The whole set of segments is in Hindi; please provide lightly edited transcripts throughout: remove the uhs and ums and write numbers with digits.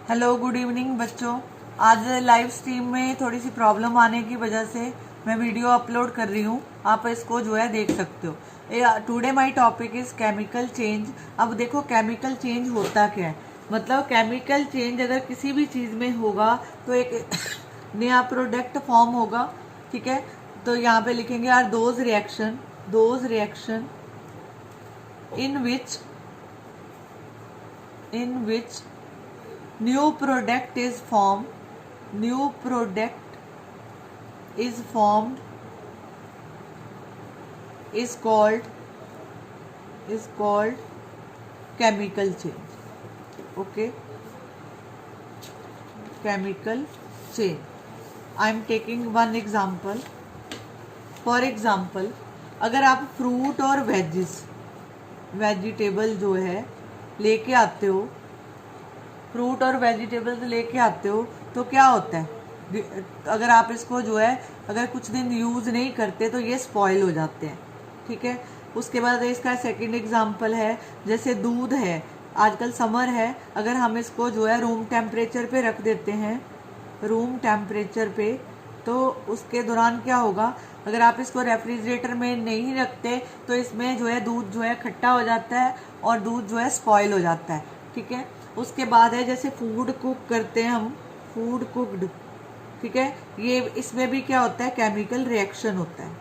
हेलो गुड इवनिंग बच्चों। आज लाइव स्ट्रीम में थोड़ी सी प्रॉब्लम आने की वजह से मैं वीडियो अपलोड कर रही हूँ। आप इसको जो है देख सकते हो। Today my topic is chemical change. अब देखो केमिकल चेंज होता क्या है, मतलब केमिकल चेंज अगर किसी भी चीज़ में होगा तो एक नया प्रोडक्ट फॉर्म होगा। ठीक है, तो यहाँ पे लिखेंगे are those reaction in which new product is formed is called chemical change. Okay, chemical change. I am taking one example. For example, अगर आप फ्रूट और वेजिटेबल जो है लेके आते हो, फ्रूट और वेजिटेबल्स लेके आते हो तो क्या होता है, अगर आप इसको जो है अगर कुछ दिन यूज़ नहीं करते तो ये स्पॉइल हो जाते हैं। ठीक है, उसके बाद इसका सेकंड एग्जांपल है, जैसे दूध है, आजकल समर है, अगर हम इसको जो है रूम टेम्परेचर पे रख देते हैं, रूम टेम्परेचर पे, तो उसके दौरान क्या होगा, अगर आप इसको रेफ्रिजरेटर में नहीं रखते तो इसमें जो है दूध जो है खट्टा हो जाता है और दूध जो है स्पॉइल हो जाता है। ठीक है, उसके बाद है जैसे फूड कुक करते हैं हम, फूड कुकड। ठीक है, ये इसमें भी क्या होता है, केमिकल रिएक्शन होता है।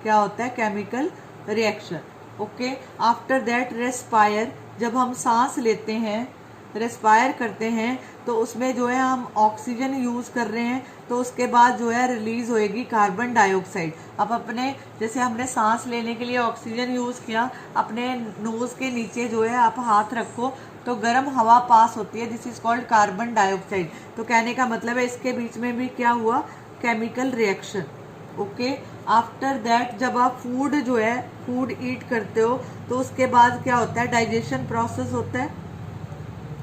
क्या होता है, chemical reaction. Okay, after that respire, जब हम सांस लेते हैं, रेस्पायर करते हैं तो उसमें जो है हम ऑक्सीजन यूज़ कर रहे हैं, तो उसके बाद जो है रिलीज होएगी कार्बन डाइऑक्साइड। अब अपने जैसे हमने सांस लेने के लिए ऑक्सीजन यूज़ किया, अपने नोज के नीचे जो है आप हाथ रखो तो गर्म हवा पास होती है, this is called carbon dioxide. तो कहने का मतलब है इसके बीच में भी क्या हुआ, chemical reaction. Okay, after that जब आप फूड जो है फूड ईट करते हो तो उसके बाद क्या होता है, डाइजेशन प्रोसेस होता है,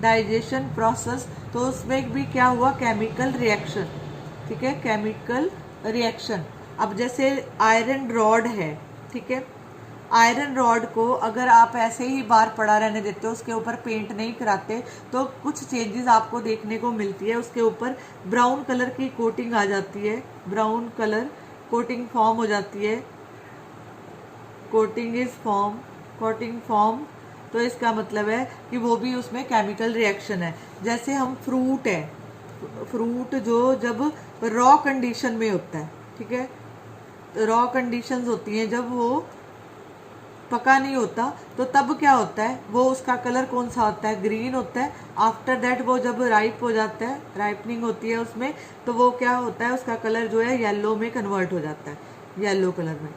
डाइजेशन प्रोसेस, तो उसमें भी क्या हुआ, केमिकल रिएक्शन। ठीक है, केमिकल रिएक्शन। अब जैसे आयरन रॉड है, ठीक है, आयरन रॉड को अगर आप ऐसे ही बार पड़ा रहने देते हो, उसके ऊपर पेंट नहीं कराते, तो कुछ चेंजेस आपको देखने को मिलती है। उसके ऊपर ब्राउन कलर की कोटिंग आ जाती है, ब्राउन कलर कोटिंग फॉर्म हो जाती है, कोटिंग फॉर्म। तो इसका मतलब है कि वो भी उसमें केमिकल रिएक्शन है। जैसे हम फ्रूट है, फ्रूट जो जब रॉ कंडीशन में होता है, ठीक है, रॉ कंडीशंस होती हैं, जब वो पका नहीं होता तो तब क्या होता है, वो उसका कलर कौन सा होता है, ग्रीन होता है। आफ्टर दैट वो जब राइप हो जाता है, राइपनिंग होती है उसमें, तो वो क्या होता है, उसका कलर जो है येलो में कन्वर्ट हो जाता है, येलो कलर में।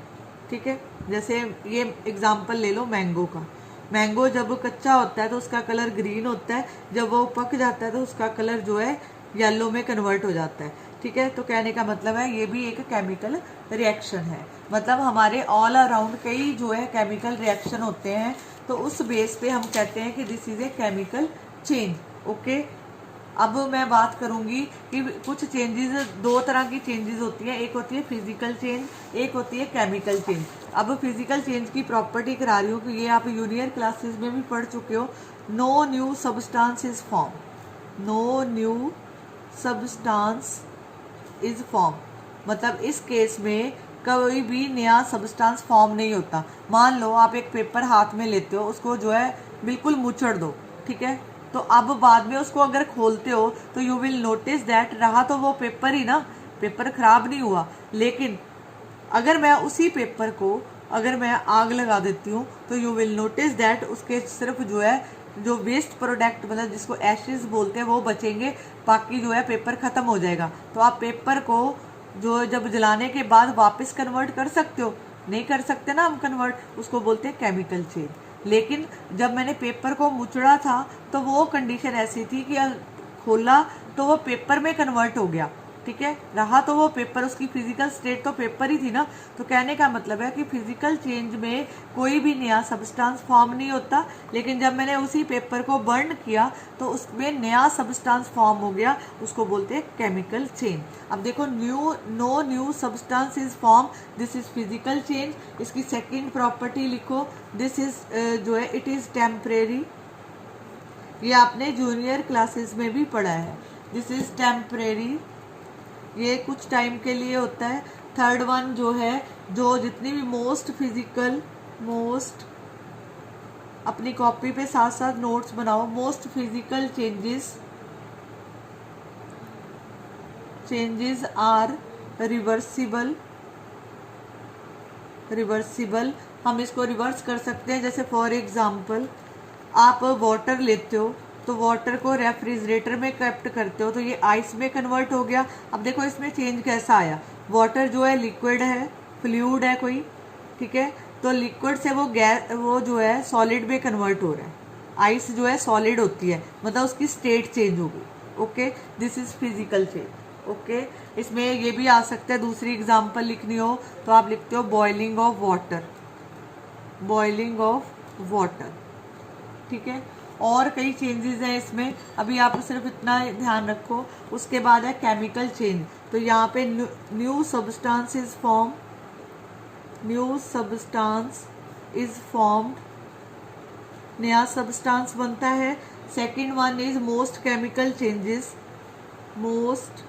ठीक है, जैसे ये एग्जांपल ले लो मैंगो का, मैंगो जब कच्चा होता है तो उसका कलर ग्रीन होता है, जब वो पक जाता है तो उसका कलर जो है येलो में कन्वर्ट हो जाता है। ठीक है, तो कहने का मतलब है ये भी एक केमिकल रिएक्शन है। मतलब हमारे ऑल अराउंड कई जो है केमिकल रिएक्शन होते हैं, तो उस बेस पे हम कहते हैं कि this is a chemical change. Okay, अब मैं बात करूंगी कि कुछ चेंजेस, दो तरह की चेंजेस होती हैं, एक होती है फिजिकल चेंज, एक होती है केमिकल चेंज। अब फिजिकल चेंज की प्रॉपर्टी करा रही हूँ कि ये आप जूनियर क्लासेस में भी पढ़ चुके हो। No new substance is form, no new substance is form, मतलब इस केस में कोई भी नया सब्सटेंस फॉर्म नहीं होता। मान लो आप एक पेपर हाथ में लेते हो, उसको जो है बिल्कुल मुचड़ दो, ठीक है, तो अब बाद में उसको अगर खोलते हो तो यू विल नोटिस दैट रहा तो वो पेपर ही ना, पेपर खराब नहीं हुआ। लेकिन अगर मैं उसी पेपर को अगर मैं आग लगा देती हूँ तो यू विल नोटिस दैट उसके सिर्फ जो है जो वेस्ट प्रोडक्ट, मतलब जिसको एशेस बोलते हैं, वो बचेंगे, बाकी जो है पेपर खत्म हो जाएगा। तो आप पेपर को जो जब जलाने के बाद वापस कन्वर्ट कर सकते हो, नहीं कर सकते ना हम कन्वर्ट, उसको बोलते हैं केमिकल चेंज। लेकिन जब मैंने पेपर को मुचड़ा था तो वो कंडीशन ऐसी थी कि खोला तो वो पेपर में कन्वर्ट हो गया। ठीक है, रहा तो वो पेपर, उसकी फिजिकल स्टेट तो पेपर ही थी ना। तो कहने का मतलब है कि फिजिकल चेंज में कोई भी नया सब्सटेंस फॉर्म नहीं होता, लेकिन जब मैंने उसी पेपर को बर्न किया तो उसमें नया सब्सटेंस फॉर्म हो गया, उसको बोलते हैं केमिकल चेंज। अब देखो, नो न्यू सब्सटेंस इज फॉर्म, दिस इज फिजिकल चेंज। इसकी सेकेंड प्रॉपर्टी लिखो, दिस इज जो है इट इज टेम्परेरी, ये आपने जूनियर क्लासेस में भी पढ़ा है। दिस इज टेम्परेरी, ये कुछ टाइम के लिए होता है। थर्ड वन जो है, जो जितनी भी मोस्ट फिजिकल, मोस्ट, अपनी कॉपी पे साथ साथ नोट्स बनाओ, most physical changes are reversible. Reversible, हम इसको रिवर्स कर सकते हैं। जैसे फॉर एग्जांपल आप वाटर लेते हो तो वाटर को रेफ्रिजरेटर में केप्ट करते हो तो ये आइस में कन्वर्ट हो गया। अब देखो इसमें चेंज कैसा आया, वाटर जो है लिक्विड है, फ्लूइड है कोई, ठीक है, तो लिक्विड से वो गैस, वो जो है सॉलिड में कन्वर्ट हो रहा है। आइस जो है सॉलिड होती है, मतलब उसकी स्टेट चेंज होगी। Okay, this is physical change. Okay, इसमें ये भी आ सकता है, दूसरी एग्जांपल लिखनी हो तो आप लिखते हो boiling of water, boiling of water, ठीक है। और कई चेंजेस हैं इसमें, अभी आप सिर्फ इतना ध्यान रखो। उसके बाद है केमिकल चेंज, तो यहाँ पे new substance is form, new substance is formed, नया सब्सटेंस बनता है। Second one is most chemical changes, most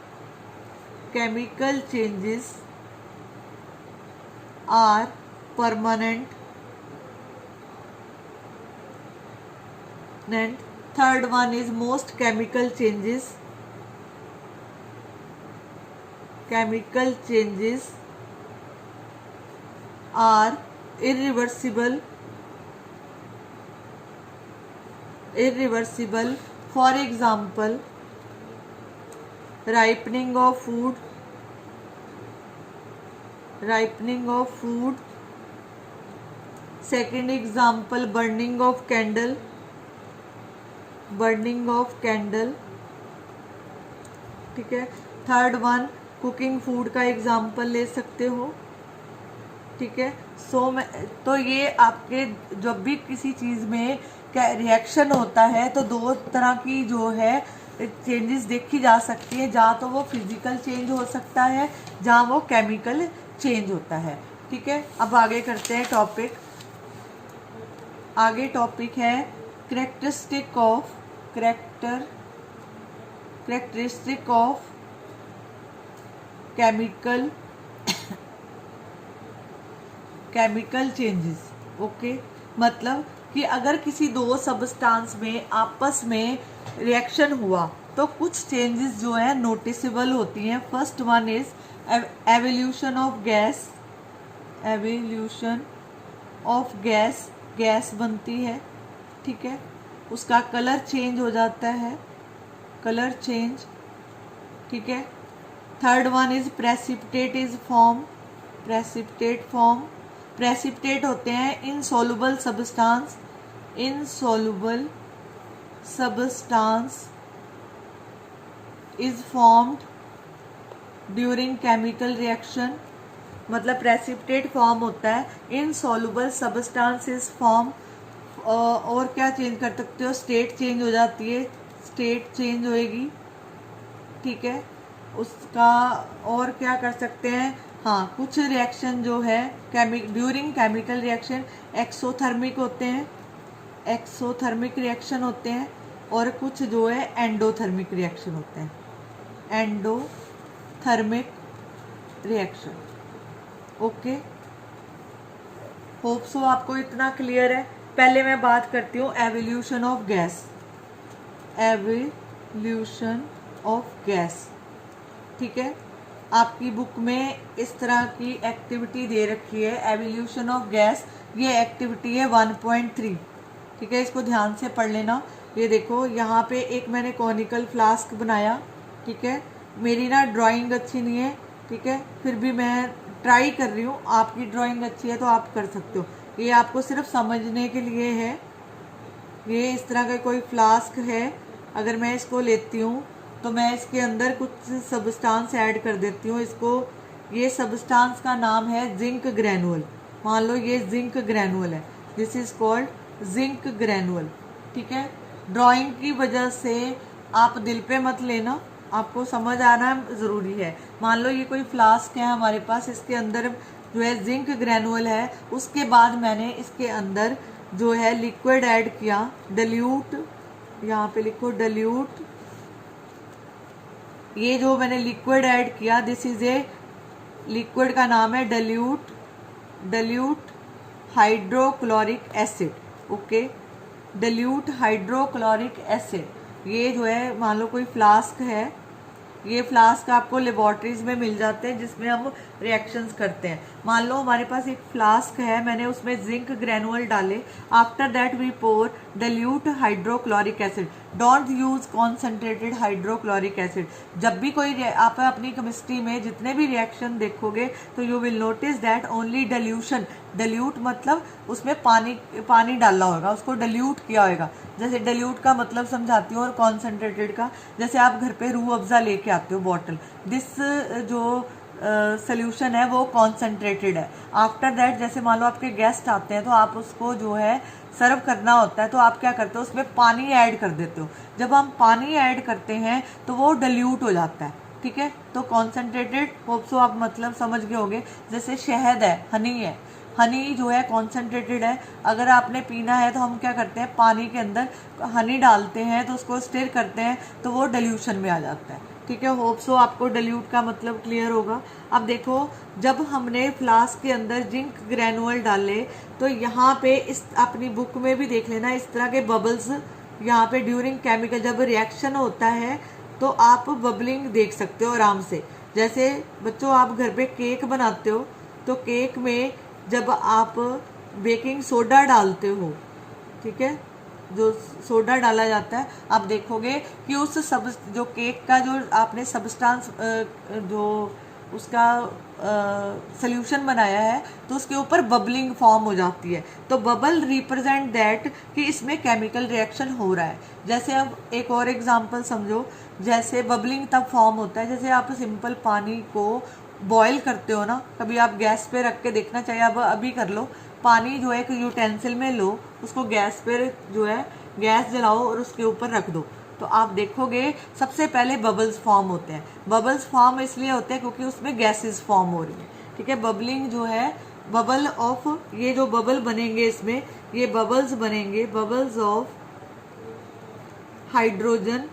chemical changes are permanent. Third one is most chemical changes are irreversible, for example ripening of food, second example burning of candle, ठीक है। थर्ड वन कुकिंग फूड का एग्जाम्पल ले सकते हो, ठीक है। तो ये आपके जब भी किसी चीज़ में क्या रिएक्शन होता है तो दो तरह की जो है चेंजेस देखी जा सकती है, जहाँ तो वो फिजिकल चेंज हो सकता है, जहाँ वो केमिकल चेंज होता है, ठीक है। अब आगे करते हैं टॉपिक। आगे टॉपिक है characteristic of chemical changes. Okay, मतलब कि अगर किसी दो सब्सटेंस में आपस में रिएक्शन हुआ तो कुछ चेंजेस जो है नोटिसेबल होती हैं। First one is evolution of gas बनती है, ठीक है, उसका कलर चेंज हो जाता है, कलर चेंज, ठीक है। Third one is precipitate form, precipitate होते हैं insoluble substance is formed during chemical reaction, मतलब प्रेसिपिटेट फॉर्म होता है, इनसॉल्युबल सब्सटेंस इज फॉर्म। और क्या चेंज कर सकते हो, स्टेट चेंज हो जाती है, स्टेट चेंज होएगी, ठीक है उसका। और क्या कर सकते हैं, हाँ, कुछ रिएक्शन जो है during chemical reaction exothermic reaction होते हैं, और कुछ जो है एंडोथर्मिक रिएक्शन होते हैं, endothermic reaction. Okay, hope so आपको इतना क्लियर है। पहले मैं बात करती हूँ एवोल्यूशन ऑफ गैस, ठीक है। आपकी बुक में इस तरह की एक्टिविटी दे रखी है, एवोल्यूशन ऑफ गैस, ये एक्टिविटी है 1.3, ठीक है, इसको ध्यान से पढ़ लेना। ये देखो यहाँ पे एक मैंने कॉनिकल फ्लास्क बनाया, ठीक है, मेरी ना ड्राइंग अच्छी नहीं है, ठीक है, फिर भी मैं ट्राई कर रही हूँ, आपकी ड्राइंग अच्छी है तो आप कर सकते हो। ये आपको सिर्फ समझने के लिए है। ये इस तरह का कोई फ्लास्क है, अगर मैं इसको लेती हूँ तो मैं इसके अंदर कुछ सब्सटेंस ऐड कर देती हूँ। इसको, ये सब्सटेंस का नाम है जिंक ग्रैनुअल, मान लो ये जिंक ग्रैनुअल है, दिस इज कॉल्ड जिंक ग्रैनुअल, ठीक है। ड्राइंग की वजह से आप दिल पे मत लेना, आपको समझ आना ज़रूरी है। मान लो ये कोई फ्लास्क है हमारे पास, इसके अंदर जो है जिंक ग्रैनुअल है, उसके बाद मैंने इसके अंदर जो है लिक्विड ऐड किया, यहाँ पे लिखो dilute, ये जो मैंने लिक्विड ऐड किया दिस इज ए लिक्विड का नाम है dilute hydrochloric acid, okay, dilute hydrochloric acid. ये जो है मान लो कोई फ्लास्क है, ये फ्लास्क आपको लेबोरेटरीज में मिल जाते हैं जिसमें हम रिएक्शंस करते हैं। मान लो हमारे पास एक फ्लास्क है, मैंने उसमें जिंक ग्रेनुअल डाले, after that we pour dilute hydrochloric acid, don't use concentrated hydrochloric acid. जब भी कोई आप अपनी केमिस्ट्री में जितने भी रिएक्शन देखोगे तो you will notice that only dilution, dilute मतलब उसमें पानी डाला होगा, उसको dilute किया होगा। जैसे dilute का मतलब समझाती हूँ और कॉन्सेंट्रेटेड का, जैसे आप घर पे रूह अफ़ज़ा लेके आते हो बॉटल, दिस जो सोल्यूशन है वो कॉन्सेंट्रेटेड है। आफ्टर दैट जैसे मान लो आपके गेस्ट आते हैं तो आप उसको जो है सर्व करना होता है, तो आप क्या करते हो उसमें पानी ऐड कर देते हो। जब हम पानी ऐड करते हैं तो वो dilute हो जाता है, ठीक है। तो कॉन्सेंट्रेटेड होप सो आप मतलब समझ गए होंगे। जैसे शहद है, हनी है, हनी जो है कॉन्सेंट्रेटेड है, अगर आपने पीना है तो हम क्या करते हैं पानी के अंदर हनी डालते हैं तो उसको स्टिर करते हैं तो वो डिल्यूशन में आ जाता है, ठीक है। होप सो आपको dilute का मतलब क्लियर होगा। अब देखो जब हमने फ्लास्क के अंदर जिंक ग्रेनुअल डाले तो यहाँ पे इस अपनी बुक में भी देख लेना इस तरह के बबल्स यहाँ पे ड्यूरिंग केमिकल जब रिएक्शन होता है तो आप बबलिंग देख सकते हो आराम से। जैसे बच्चों आप घर पे केक बनाते हो तो केक में जब आप बेकिंग सोडा डालते हो, ठीक है, जो सोडा डाला जाता है, आप देखोगे कि उस सब जो केक का जो आपने सब्सटेंस जो उसका सोल्यूशन बनाया है तो उसके ऊपर बबलिंग फॉर्म हो जाती है। तो बबल रिप्रेजेंट दैट कि इसमें केमिकल रिएक्शन हो रहा है। जैसे अब एक और एग्जांपल समझो, जैसे बबलिंग तब फॉर्म होता है जैसे आप सिंपल पानी को बॉयल करते हो ना, कभी आप गैस पे रख के देखना, चाहिए अब अभी कर लो, पानी जो है एक यूटेंसिल में लो, उसको गैस पे जो है गैस जलाओ और उसके ऊपर रख दो, तो आप देखोगे सबसे पहले बबल्स फॉर्म होते हैं। बबल्स फॉर्म इसलिए होते हैं क्योंकि उसमें गैसेस फॉर्म हो रही है, ठीक है। बबलिंग जो है बबल ऑफ, ये जो बबल बनेंगे इसमें ये बबल्स बनेंगे, bubbles of hydrogen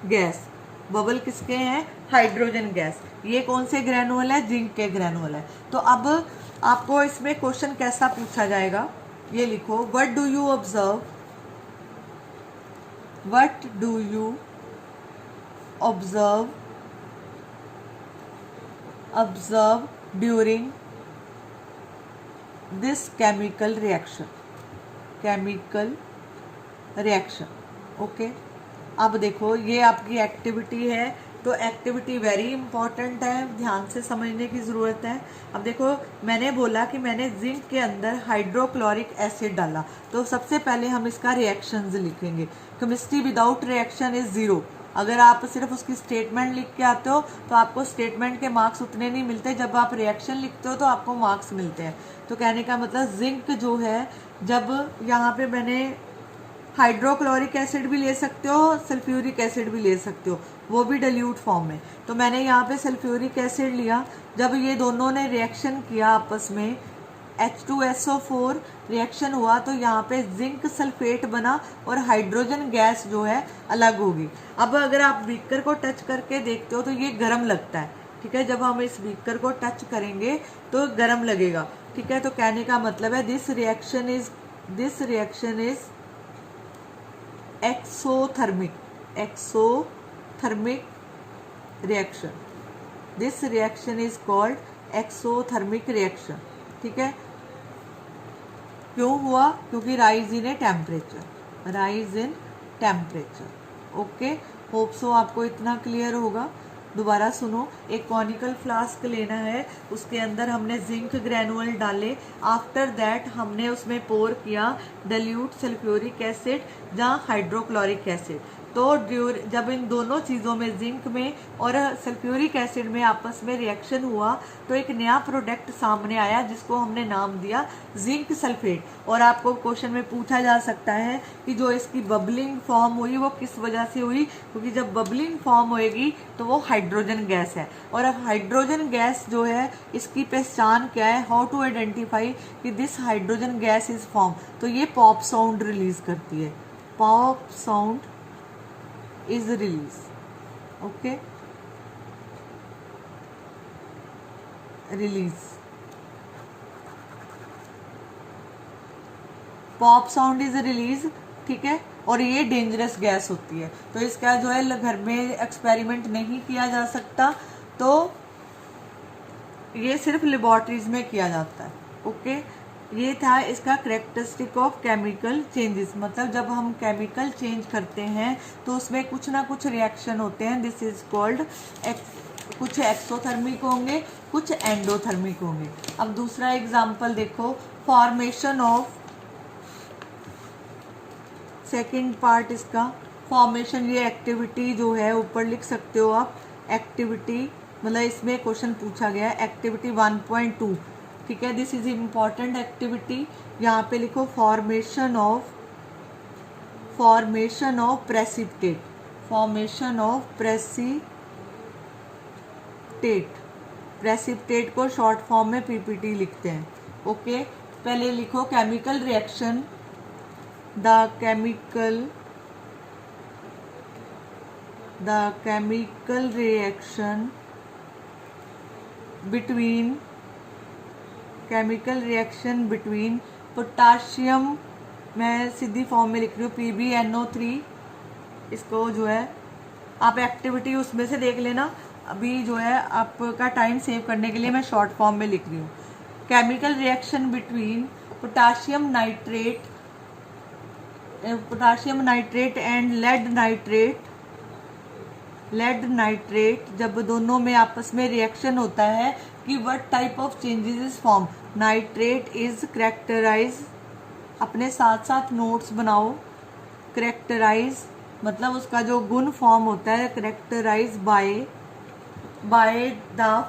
gas. Bubble किसके हैं? Hydrogen gas. ये कौन से ग्रेनुअल है? जिंक के ग्रेनुअल है। तो अब आपको इसमें क्वेश्चन कैसा पूछा जाएगा, ये लिखो, what do you observe, what do you observe during this chemical reaction, okay. अब देखो ये आपकी एक्टिविटी है, तो एक्टिविटी वेरी इंपॉर्टेंट है, ध्यान से समझने की ज़रूरत है। अब देखो मैंने बोला कि मैंने जिंक के अंदर हाइड्रोक्लोरिक एसिड डाला, तो सबसे पहले हम इसका रिएक्शंस लिखेंगे। Chemistry without reaction is zero. अगर आप सिर्फ उसकी स्टेटमेंट लिख के आते हो तो आपको स्टेटमेंट के मार्क्स उतने नहीं मिलते, जब आप रिएक्शन लिखते हो तो आपको मार्क्स मिलते हैं। तो कहने का मतलब जिंक जो है, जब यहाँ पे मैंने हाइड्रोक्लोरिक एसिड भी ले सकते हो, सल्फ्यूरिक एसिड भी ले सकते हो, वो भी dilute फॉर्म में। तो मैंने यहाँ पे सल्फ्यूरिक एसिड लिया, जब ये दोनों ने रिएक्शन किया आपस में, H2SO4 रिएक्शन हुआ तो यहाँ पे जिंक सल्फेट बना और हाइड्रोजन गैस जो है अलग होगी। अब अगर आप बीकर को टच करके देखते हो तो ये गर्म लगता है, ठीक है। जब हम इस बीकर को टच करेंगे तो गर्म लगेगा, ठीक है। तो कहने का मतलब है this reaction is exothermic reaction. This reaction is called exothermic reaction, ठीक है। क्यों हुआ? क्योंकि rise in temperature, okay. Hope so आपको इतना क्लियर होगा। दोबारा सुनो, एक कॉनिकल फ्लास्क लेना है, उसके अंदर हमने जिंक ग्रेनुअल डाले, आफ्टर दैट हमने उसमें पोर किया dilute सल्फ्यूरिक एसिड या हाइड्रोक्लोरिक एसिड। तो जब इन दोनों चीज़ों में, जिंक में और सल्फ्यूरिक एसिड में आपस में रिएक्शन हुआ तो एक नया प्रोडक्ट सामने आया जिसको हमने नाम दिया जिंक सल्फेट। और आपको क्वेश्चन में पूछा जा सकता है कि जो इसकी बबलिंग फॉर्म हुई वो किस वजह से हुई, क्योंकि जब बबलिंग फॉर्म होएगी तो वो हाइड्रोजन गैस है। और अब हाइड्रोजन गैस जो है इसकी पहचान क्या है, हाउ टू आइडेंटिफाई कि this hydrogen gas is form, तो ये पॉप साउंड रिलीज करती है, pop sound is released. Okay, release. Pop sound is release, ठीक है, और ये डेंजरस गैस होती है, तो इसका जो है घर में एक्सपेरिमेंट नहीं किया जा सकता, तो ये सिर्फ लेबोरेटरीज में किया जाता है। ओके, ये था इसका करेक्टरिस्टिक ऑफ केमिकल चेंजेस, मतलब जब हम केमिकल चेंज करते हैं तो उसमें कुछ ना कुछ रिएक्शन होते हैं, दिस इज कॉल्ड, कुछ एक्सोथर्मिक होंगे, कुछ एंडोथर्मिक होंगे। अब दूसरा एग्जांपल देखो, फॉर्मेशन ऑफ, सेकंड पार्ट इसका फॉर्मेशन, ये एक्टिविटी जो है ऊपर लिख सकते हो आप, एक्टिविटी मतलब इसमें क्वेश्चन पूछा गया है एक्टिविटी 1.2, ठीक है, दिस इज इम्पॉर्टेंट एक्टिविटी। यहाँ पे लिखो formation of precipitate, formation of precipitate को शॉर्ट फॉर्म में पीपीटी लिखते हैं। ओके, पहले लिखो chemical reaction, the chemical reaction between potassium, मैं सीधी फॉर्म में लिख रही हूँ PbNO3, इसको जो है आप एक्टिविटी उसमें से देख लेना, अभी जो है आपका टाइम सेव करने के लिए मैं शॉर्ट फॉर्म में लिख रही हूँ। Chemical reaction between potassium nitrate and lead nitrate, जब दोनों में आपस में रिएक्शन होता है कि what type of changes is form, nitrate is characterise, अपने साथ साथ नोट्स बनाओ, करेक्टराइज मतलब उसका जो गुण फॉर्म होता है, characterise by the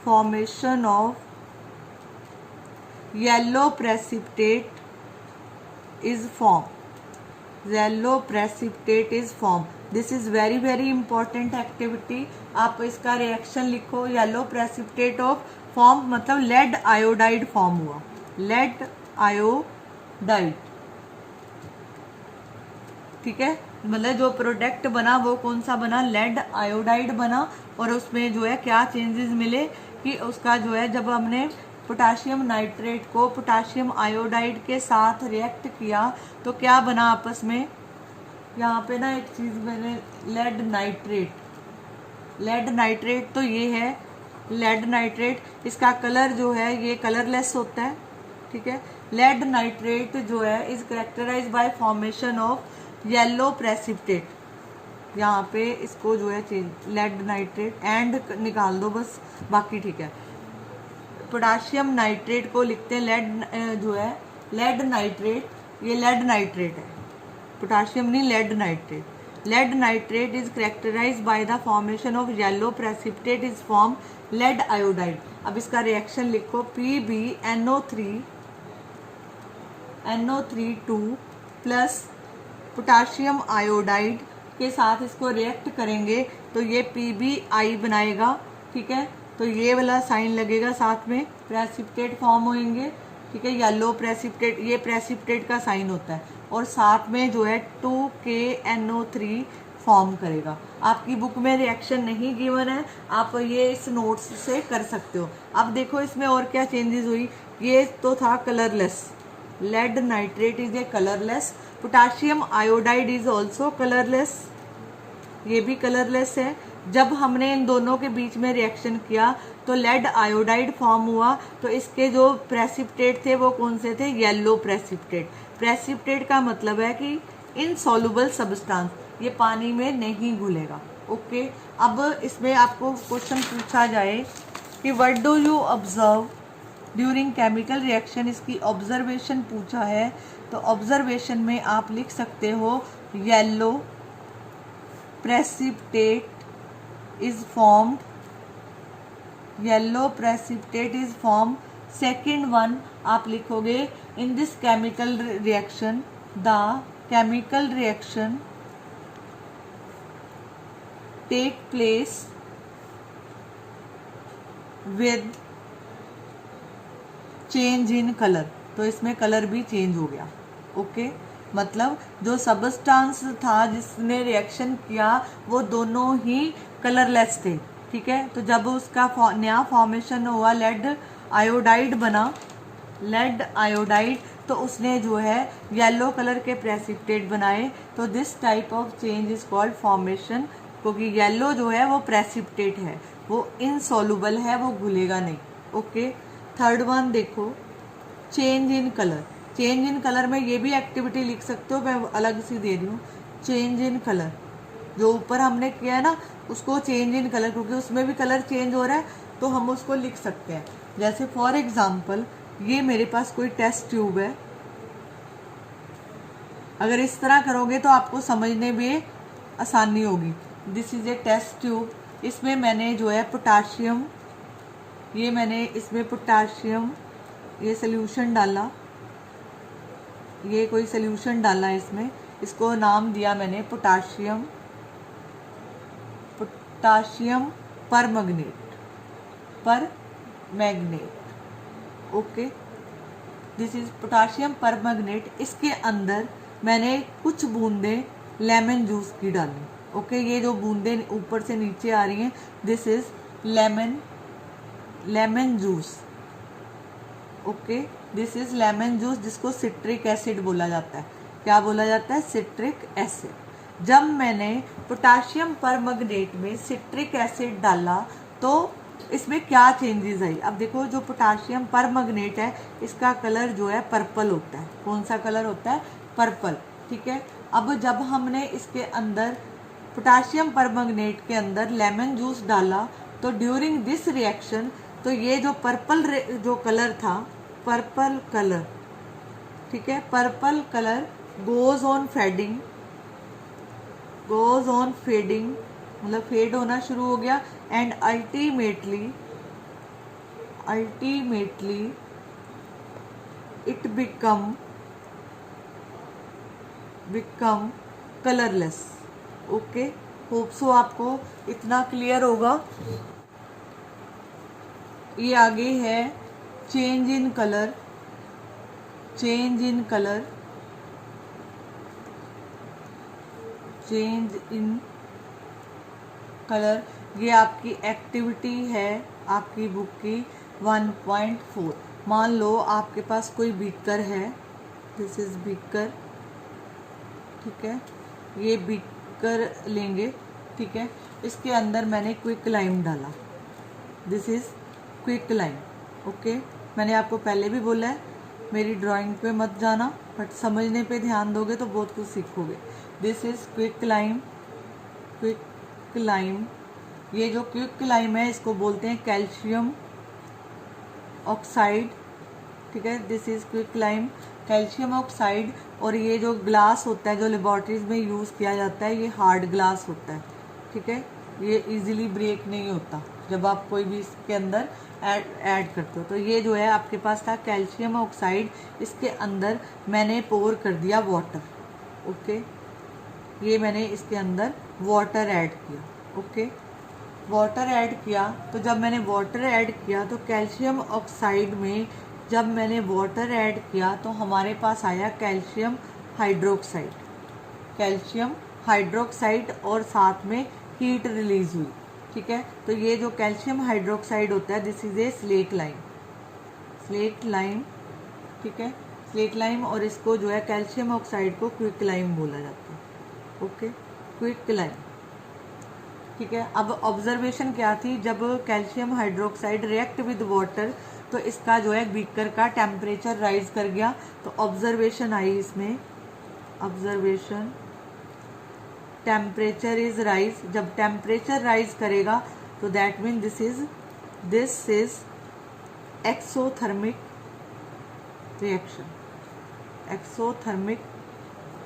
formation of yellow precipitate is formed. This is very very important activity. आप इसका रिएक्शन लिखो, येलो प्रेसिपिटेट ऑफ फॉर्म मतलब लेड आयोडाइड फॉर्म हुआ, लेड आयोडाइड, ठीक है, मतलब जो प्रोडक्ट बना वो कौन सा बना, लेड आयोडाइड बना, और उसमें जो है क्या चेंजेस मिले कि उसका जो है जब हमने पोटाशियम नाइट्रेट को पोटाशियम आयोडाइड के साथ रिएक्ट किया तो क्या बना आपस में, यहाँ पे ना एक चीज़ मैंने, लेड नाइट्रेट तो ये है लेड नाइट्रेट, इसका कलर जो है ये कलरलेस होता है, ठीक है, लेड नाइट्रेट जो है is characterise by formation of yellow precipitate, यहाँ पे इसको जो है लेड नाइट्रेट एंड निकाल दो बस, बाकी ठीक है। पोटाशियम नाइट्रेट को लिखते हैं लेड, जो है लेड नाइट्रेट, ये लेड नाइट्रेट है, पोटाशियम नहीं lead nitrate. Lead nitrate is characterised by the formation of yellow precipitate is form lead iodide. अब इसका रिएक्शन लिखो, PbNO3 प्लस पोटाशियम आयोडाइड के साथ इसको रिएक्ट करेंगे तो ये PbI बनाएगा, ठीक है, तो ये वाला साइन लगेगा साथ में, प्रेसिपिटेट फॉर्म होंगे, ठीक है, येलो प्रेसिपिटेट, ये प्रेसिपिटेट का साइन होता है, और साथ में जो है 2KNO3 फॉर्म करेगा। आपकी बुक में रिएक्शन नहीं गिवन है, आप ये इस नोट्स से कर सकते हो। अब देखो इसमें और क्या चेंजेस हुई, ये तो था colourless, lead nitrate is a colourless, potassium iodide is also colourless, ये भी कलरलेस है। जब हमने इन दोनों के बीच में रिएक्शन किया तो लेड आयोडाइड फॉर्म हुआ, तो इसके जो प्रेसिपिटेट थे वो कौन से थे, येलो प्रेसिपिटेट। प्रेसिपिटेट का मतलब है कि इनसॉल्युबल सब्सटेंस, ये पानी में नहीं घुलेगा। ओके, अब इसमें आपको क्वेश्चन पूछा जाए कि what do you observe during chemical reaction, इसकी ऑब्जर्वेशन पूछा है, तो ऑब्जर्वेशन में आप लिख सकते हो yellow precipitate is formed, yellow precipitate is formed। second one आप लिखोगे in this chemical reaction, the chemical reaction take place with change in color, तो इसमें कलर भी चेंज हो गया। ओके, मतलब जो सबस्टांस था जिसने रिएक्शन किया वो दोनों ही कलरलेस थे, ठीक है। तो जब उसका नया फॉर्मेशन हुआ, लेड आयोडाइड बना, लेड आयोडाइड, तो उसने जो है येलो कलर के प्रेसिपिटेट बनाए। तो this type of change is called formation, क्योंकि येलो जो है वो प्रेसिपिटेट है, वो इनसॉल्युबल है, वो घुलेगा नहीं। ओके, थर्ड वन देखो, change in colour. Change in colour में ये भी एक्टिविटी लिख सकते हो, मैं अलग से दे रही हूँ। चेंज इन कलर जो ऊपर हमने किया है ना, उसको चेंज इन कलर, क्योंकि उसमें भी कलर चेंज हो रहा है, तो हम उसको लिख सकते हैं। जैसे फॉर एग्जाम्पल ये मेरे पास कोई टेस्ट ट्यूब है, अगर इस तरह करोगे तो आपको समझने में आसानी होगी। This is a test tube, इसमें मैंने जो है पोटाशियम, ये मैंने इसमें पोटाशियम ये सोल्यूशन डाला, ये कोई सोल्यूशन डाला इसमें, इसको नाम दिया मैंने पोटाशियम, पोटाशियम पर magnet. Okay, this is potassium पर मैग्नेट। इसके अंदर मैंने कुछ बूंदें लेमन जूस की डाली। ओके, ये जो बूंदें ऊपर से नीचे आ रही हैं, this is lemon juice. Okay, this is lemon juice, जिसको सिट्रिक एसिड बोला जाता है। क्या बोला जाता है? Citric acid. जब मैंने पोटाशियम परमैंगनेट में सिट्रिक एसिड डाला तो इसमें क्या चेंजेस आई? अब देखो, जो पोटाशियम परमैंगनेट है इसका कलर जो है पर्पल होता है। कौन सा कलर होता है? पर्पल, ठीक है। अब जब हमने इसके अंदर पोटाशियम परमैंगनेट के अंदर लेमन जूस डाला तो ड्यूरिंग दिस रिएक्शन, तो ये जो पर्पल जो कलर था, पर्पल कलर, ठीक है, purple colour goes on fading, मतलब फेड होना शुरू हो गया। And ultimately it become colourless. Okay, hope so आपको इतना क्लियर होगा। ये आगे है change in colour. Change in colour ये आपकी एक्टिविटी है आपकी बुक की 1.4। मान लो आपके पास कोई बीकर है, दिस इज बीकर, ठीक है, ये बीकर लेंगे, ठीक है। इसके अंदर मैंने क्विक लाइम डाला, this is quick lime. Okay, मैंने आपको पहले भी बोला है मेरी ड्राइंग पे मत जाना, बट समझने पे ध्यान दोगे तो बहुत कुछ सीखोगे। This is quick lime. ये जो क्विक लाइम है इसको बोलते हैं कैल्शियम ऑक्साइड, ठीक है। This is quick lime, calcium oxide. और ये जो ग्लास होता है जो लेबोरेटरीज में यूज़ किया जाता है, ये हार्ड ग्लास होता है, ठीक है। ये इजीली ब्रेक नहीं होता जब आप कोई भी इसके अंदर ऐड करते हो। तो ये जो है आपके पास था कैल्शियम ऑक्साइड, इसके अंदर मैंने पोर कर दिया वाटर। ओके, ये मैंने इसके अंदर वाटर ऐड किया। ओके, वाटर ऐड किया, तो जब मैंने वाटर ऐड किया तो कैल्शियम ऑक्साइड में जब मैंने वाटर ऐड किया तो हमारे पास आया कैल्शियम हाइड्रोक्साइड और साथ में हीट रिलीज हुई, ठीक है। तो ये जो कैल्शियम हाइड्रोक्साइड होता है, this is A slate lime, ठीक है, स्लेट लाइम। और इसको जो है कैल्शियम ऑक्साइड को क्विक लाइम बोला जाता है। ओके, क्विक लाइम, ठीक है। अब ऑब्जर्वेशन क्या थी? जब calcium hydroxide react with water तो इसका जो है बीकर का टेम्परेचर राइज कर गया। तो ऑब्जर्वेशन आई इसमें, ऑब्जर्वेशन टेम्परेचर इज राइज। जब टेम्परेचर राइज करेगा तो that mean this is exothermic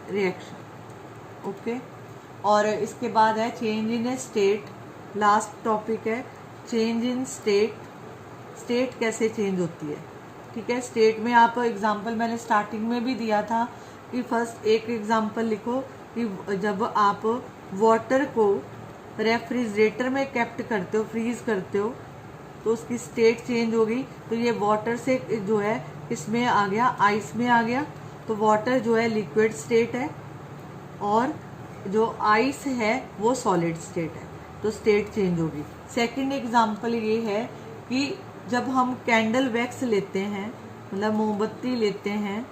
reaction. Okay, और इसके बाद है चेंज इन ए स्टेट। लास्ट टॉपिक है चेंज इन स्टेट कैसे चेंज होती है, ठीक है। स्टेट में आप एग्जांपल मैंने स्टार्टिंग में भी दिया था कि फर्स्ट एक एग्जांपल लिखो कि जब आप वाटर को रेफ्रिजरेटर में केप्ट करते हो, फ्रीज करते हो, तो उसकी स्टेट चेंज हो गई। तो ये वाटर से जो है इसमें आ गया, आइस में आ गया, तो वाटर जो है लिक्विड स्टेट है और जो आइस है वो सॉलिड स्टेट है, तो स्टेट चेंज होगी। सेकंड एग्जांपल ये है कि जब हम कैंडल वैक्स लेते हैं, मतलब मोमबत्ती लेते हैं,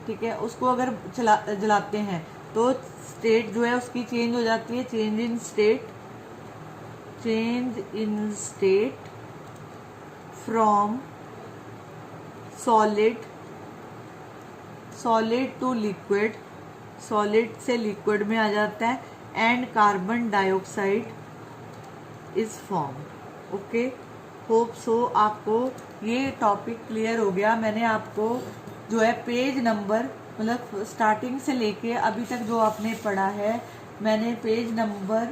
ठीक है, उसको अगर जलाते हैं तो स्टेट जो है उसकी चेंज हो जाती है, change in state from solid to liquid, solid से लिक्विड में आ जाता है, and carbon dioxide is form. Okay, hope so आपको ये टॉपिक क्लियर हो गया। मैंने आपको जो है पेज नंबर, मतलब स्टार्टिंग से लेके अभी तक जो आपने पढ़ा है, मैंने पेज नंबर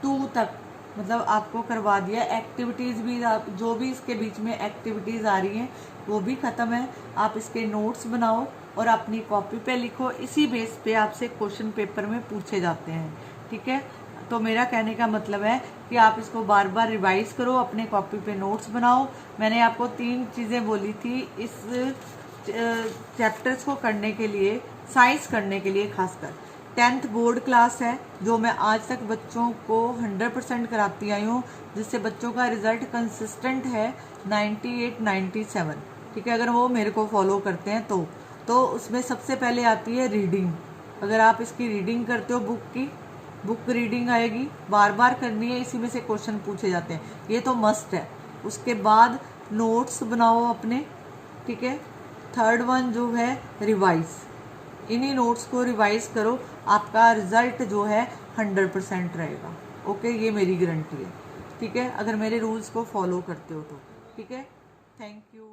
2 तक मतलब आपको करवा दिया। एक्टिविटीज़ भी जो भी इसके बीच में एक्टिविटीज़ आ रही हैं वो भी ख़त्म है। आप इसके नोट्स बनाओ और अपनी कॉपी पे लिखो, इसी बेस पे आपसे क्वेश्चन पेपर में पूछे जाते हैं, ठीक है। तो मेरा कहने का मतलब है कि आप इसको बार बार रिवाइज करो, अपने कॉपी पे नोट्स बनाओ। मैंने आपको 3 चीज़ें बोली थी इस चैप्टर्स को करने के लिए, साइंस करने के लिए खासकर। 10th बोर्ड क्लास है जो मैं आज तक बच्चों को 100% कराती आई हूँ, जिससे बच्चों का रिजल्ट कंसिस्टेंट है 98, 97, ठीक है, अगर वो मेरे को फॉलो करते हैं तो उसमें सबसे पहले आती है रीडिंग। अगर आप इसकी रीडिंग करते हो, बुक रीडिंग आएगी, बार बार करनी है, इसी में से क्वेश्चन पूछे जाते हैं, ये तो मस्ट है। उसके बाद नोट्स बनाओ अपने, ठीक है। थर्ड वन जो है रिवाइज, इन्हीं नोट्स को रिवाइज करो, आपका रिजल्ट जो है 100% रहेगा। ओके, ये मेरी गारंटी है, ठीक है, अगर मेरे रूल्स को फॉलो करते हो तो, ठीक है। Thank you.